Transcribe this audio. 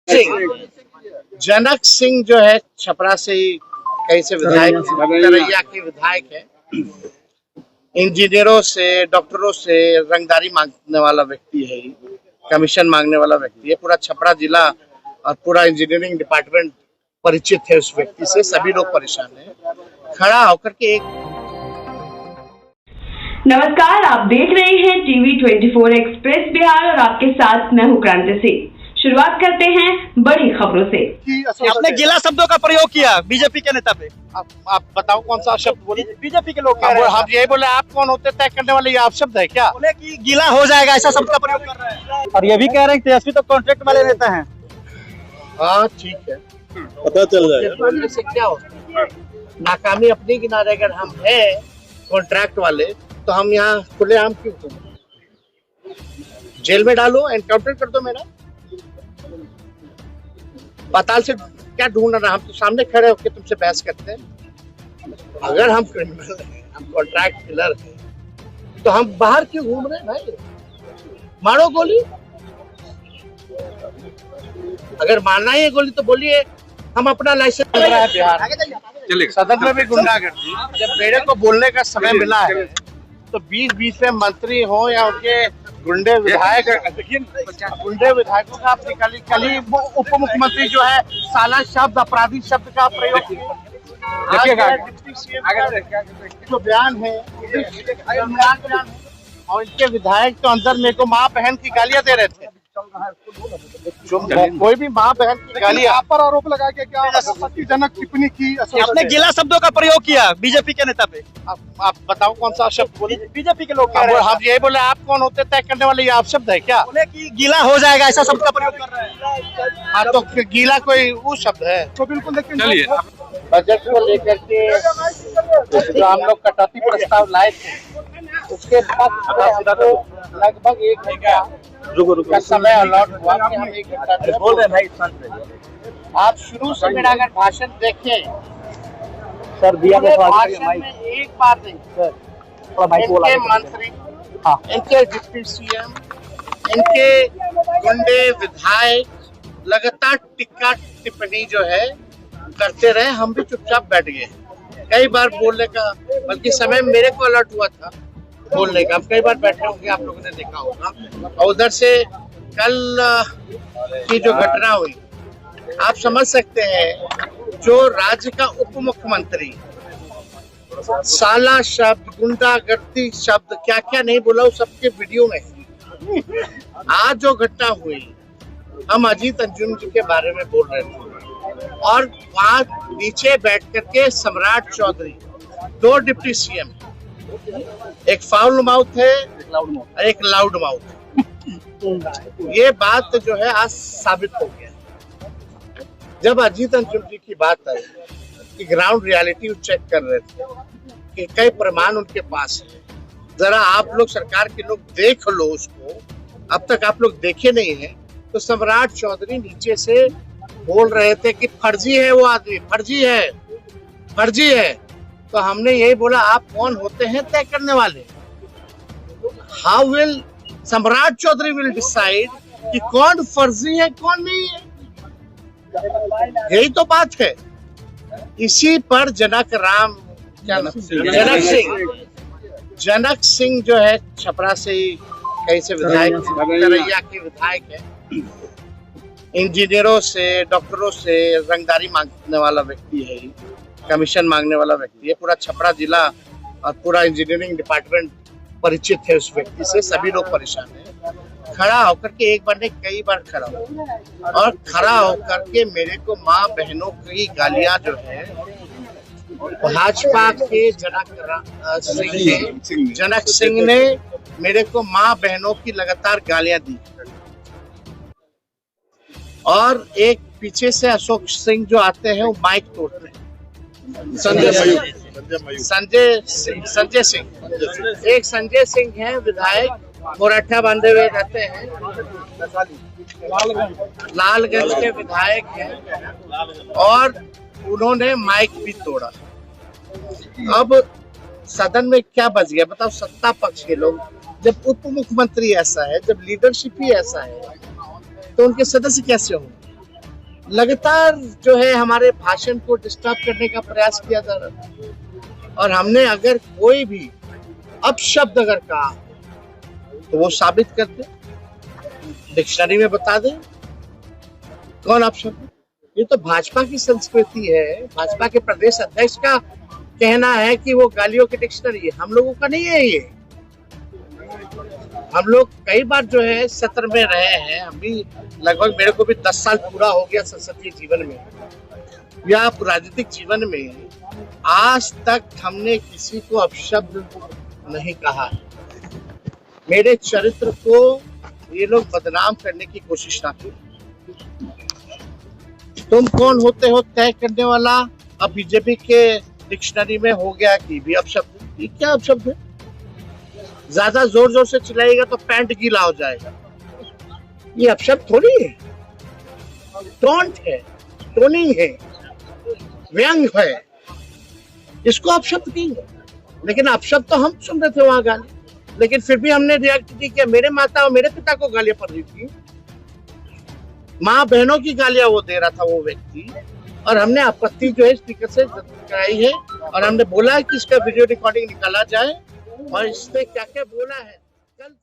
सिंह जनक सिंह जो है छपरा से ही कहीं से विधायक तरैया के विधायक है। इंजीनियरों से डॉक्टरों से रंगदारी मांगने वाला व्यक्ति है, कमीशन मांगने वाला व्यक्ति है। पूरा छपरा जिला और पूरा इंजीनियरिंग डिपार्टमेंट परिचित है उस व्यक्ति से। सभी लोग परेशान हैं। खड़ा होकर के एक नमस्कार, आप देख रहे हैं टीवी 24 एक्सप्रेस बिहार और आपके साथ मैं हूं क्रांति सिंह। शुरुआत करते हैं बड़ी खबरों से। आपने गीला शब्दों का प्रयोग किया बीजेपी के नेता पे। आप बताओ कौन सा शब्द बोले? बीजेपी के लोग कह रहे हैं। हम यही बोले, आप कौन होते तय करने वाले? ये आप शब्द है क्या? बोले कि गीला हो जाएगा, ऐसा शब्द का प्रयोग कर रहे हैं। और ये भी कह रहे हैं कि तेजस्वी तो कॉन्ट्रैक्ट वाले नेता हैं। हाँ ठीक है, पता चल जाएगा से क्या होता है। नाकामी अपनी किनारे अगर हम है कॉन्ट्रैक्ट वाले तो हम यहाँ खुलेआम क्यों करें? जेल में डालो, एनकाउंटर कर दो मेरा। पाताल से क्या ढूंढ रहा? हम तो सामने खड़े होकर तुमसे बहस करते हैं। अगर हम क्रिमिनल हैं, हम कॉन्ट्रैक्ट किलर हैं, तो हम बाहर क्यों घूम रहे हैं भाई? मारो गोली। अगर मारना ही है गोली तो बोलिए। हम अपना लाइसेंस चल रहा है बिहार सदन में भी गुंडागर्दी। जब मेरे को बोलने का समय मिला है तो 20-20 में मंत्री हो या उनके गुंडे विधायक, गुंडे विधायकों का आप निकाली। कल ही उप मुख्यमंत्री जो है साला शब्द, अपराधी शब्द का प्रयोग डिप्टी सीएम जो बयान है और इनके विधायक तो अंदर मेरे को माँ बहन की गालियां दे रहे थे। कोई भी माँ बहन की गालियां आप पर आरोप लगा के क्या आपत्तिजनक टिप्पणी की? आपने गीला शब्दों का प्रयोग किया बीजेपी के नेता पे। आप बताओ कौन सा शब्द बोले? बीजेपी के लोग कह रहे हैं। हम यही बोले, आप कौन होते तय करने वाले? ये आप शब्द है क्या? बोले कि गीला हो जाएगा, ऐसा शब्द का प्रयोग कर रहे हैं। हाँ तो गीला कोई वो शब्द है? तो बिल्कुल, लेकिन चलिए, बजट को लेकर के जो हम लोग कटौती प्रस्ताव लाए थे उसके बाद लगभग 1 घंटा का समय अलॉट हुआ कि हम 1 घंटा बोल रहे भाई। आप शुरू से मेरा अगर भाषण देखें सर दिया भाषण में एक बात नहीं, इनके मंत्री, इनके डिप्टी सीएम, इनके गुंडे विधायक लगातार टिक्का टिप्पणी जो है करते रहे। हम भी चुपचाप बैठ गए। कई बार बोलने का, बल्कि समय मेरे को अलर्ट हुआ था बोलने का। हम कई बार बैठे होंगे, आप लोगों ने देखा होगा। और उधर से कल की जो घटना हुई, आप समझ सकते हैं। जो राज्य का उप मुख्यमंत्री साला शब्द, गुंडागर्दी शब्द, क्या क्या नहीं बोला उस सबके वीडियो में। आज जो घटना हुई, हम अजीत अंजुम जी के बारे में बोल रहे थे और वहां नीचे बैठ करके सम्राट चौधरी, 2 डिप्टी सीएम, एक फाउल माउथ है, एक लाउड माउथ। ये बात जो है आज साबित हो गया। जब अजीत अंजुम जी की बात आई कि ग्राउंड रियलिटी चेक कर रहे थे कि कई प्रमाण उनके पास है, जरा आप लोग सरकार के लोग देख लो उसको, अब तक आप लोग देखे नहीं है। तो सम्राट चौधरी नीचे से बोल रहे थे कि फर्जी है वो आदमी, फर्जी है, फर्जी है। तो हमने यही बोला, आप कौन होते हैं तय करने वाले? हाउ विल सम्राट चौधरी विल डिसाइड कि कौन फर्जी है कौन नहीं है? यही तो बात है। इसी पर जनक सिंह जो है छपरा से ही कहीं से विधायक तरैया के विधायक है। इंजीनियरों से डॉक्टरों से रंगदारी मांगने वाला व्यक्ति है, कमीशन मांगने वाला व्यक्ति है। पूरा छपरा जिला और पूरा इंजीनियरिंग डिपार्टमेंट परिचित है उस व्यक्ति से। सभी लोग परेशान हैं। खड़ा होकर के एक बार नहीं कई बार खड़ा हो और खड़ा होकर के मेरे को माँ बहनों की गालियां जो है भाजपा के जनक सिंह ने मेरे को माँ बहनों की लगातार गालियां दी। और एक पीछे से अशोक सिंह जो आते हैं वो माइक तोड़ते हैं। संजय सिंह, एक संजय सिंह है विधायक, मोरठा बांधे हुए रहते हैं, लालगंज के विधायक हैं और उन्होंने माइक भी तोड़ा। अब सदन में क्या बच गया बताओ? सत्ता पक्ष के लोग, जब उप मुख्यमंत्री ऐसा है, जब लीडरशिप ही ऐसा है, तो उनके सदस्य कैसे होंगे? लगातार जो है हमारे भाषण को डिस्टर्ब करने का प्रयास किया जा रहा था। और हमने अगर कोई भी अपशब्द अगर कहा तो वो साबित कर दे, डिक्शनरी में बता दे कौन अपशब्द। ये तो भाजपा की संस्कृति है, भाजपा के प्रदेश अध्यक्ष का कहना है कि वो गालियों की डिक्शनरी है, हम लोगों का नहीं है ये। हम लोग कई बार जो है सत्र में रहे हैं, हम भी लगभग, मेरे को भी 10 साल पूरा हो गया संसदीय जीवन में या राजनीतिक जीवन में। आज तक हमने किसी को अपशब्द नहीं कहा है। मेरे चरित्र को ये लोग बदनाम करने की कोशिश ना करें। तुम कौन होते हो तय करने वाला? अब बीजेपी के डिक्शनरी में हो गया कि भी अपशब्द। ये क्या अपशब्द है? ज्यादा जोर जोर से चिल्लाएगा तो पैंट गीला हो जाएगा। ये अपशब्द थोड़ी है, टॉन्ट है, टोनिंग है, व्यंग है, इसको अपशब्द नहीं है। लेकिन अपशब्द तो हम सुन रहे थे वहां गाली, लेकिन फिर भी हमने रिएक्ट नहीं किया। मेरे माता और मेरे पिता को गालियां पड़ रही थी, माँ बहनों की गालियां वो दे रहा था वो व्यक्ति, और हमने आपत्ति जो है स्पीकर से कराई है और हमने बोला है कि इसका वीडियो रिकॉर्डिंग निकाला जाए और इसने क्या क्या बोला है कल